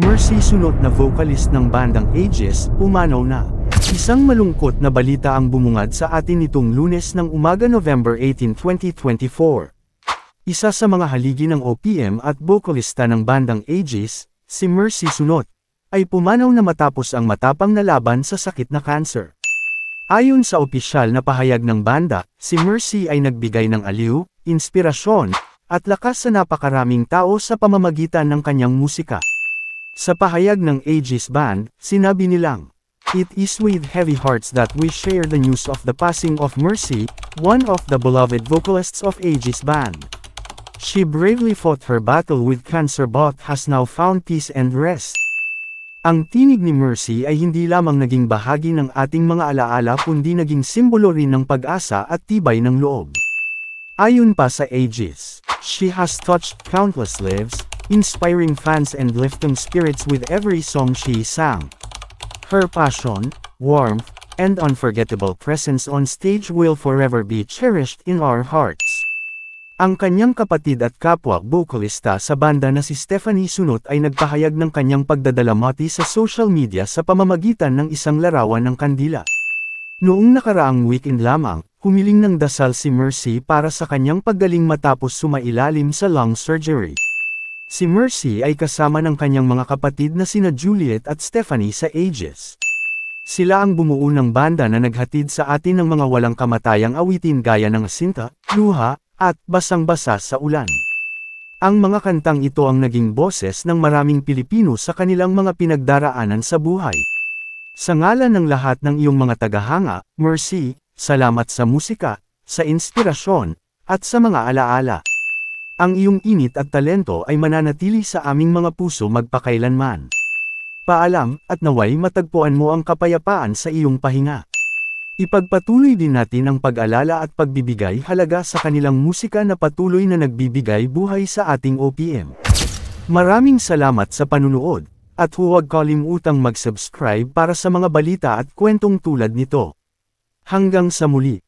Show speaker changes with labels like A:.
A: Mercy Sunot na vocalist ng bandang Aegis, pumanaw na. Isang malungkot na balita ang bumungad sa atin nitong Lunes ng umaga November 18, 2024. Isa sa mga haligi ng OPM at bokalista ng bandang Aegis, si Mercy Sunot, ay pumanaw na matapos ang matapang na laban sa sakit na cancer. Ayon sa opisyal na pahayag ng banda, si Mercy ay nagbigay ng aliw, inspirasyon, at lakas sa napakaraming tao sa pamamagitan ng kanyang musika. Sa pahayag ng Aegis Band, sinabi nilang, "It is with heavy hearts that we share the news of the passing of Mercy, one of the beloved vocalists of Aegis Band. She bravely fought her battle with cancer but has now found peace and rest." Ang tinig ni Mercy ay hindi lamang naging bahagi ng ating mga alaala kundi naging simbolo rin ng pag-asa at tibay ng loob. Ayon pa sa Aegis, she has touched countless lives, inspiring fans and lifting spirits with every song she sang. Her passion, warmth, and unforgettable presence on stage will forever be cherished in our hearts. Ang kanyang kapatid at kapwa bokalista sa banda na si Stephanie Sunot ay nagpahayag ng kanyang pagdadalamati sa social media sa pamamagitan ng isang larawan ng kandila. Noong nakaraang weekend lamang, humiling ng dasal si Mercy para sa kanyang paggaling matapos sumailalim sa lung surgery. Si Mercy ay kasama ng kanyang mga kapatid na sina Juliet at Stephanie sa Aegis. Sila ang bumuo ng banda na naghatid sa atin ng mga walang kamatayang awitin gaya ng Sinta, Luha, at Basang-basa sa ulan. Ang mga kantang ito ang naging boses ng maraming Pilipino sa kanilang mga pinagdaraanan sa buhay. Sa ngalan ng lahat ng iyong mga tagahanga, Mercy, salamat sa musika, sa inspirasyon, at sa mga alaala. Ang iyong init at talento ay mananatili sa aming mga puso magpakailanman. Paalam, at naway matagpuan mo ang kapayapaan sa iyong pahinga. Ipagpatuloy din natin ang pag-alala at pagbibigay halaga sa kanilang musika na patuloy na nagbibigay buhay sa ating OPM. Maraming salamat sa panunood, at huwag kalimutang mag-subscribe para sa mga balita at kwentong tulad nito. Hanggang sa muli.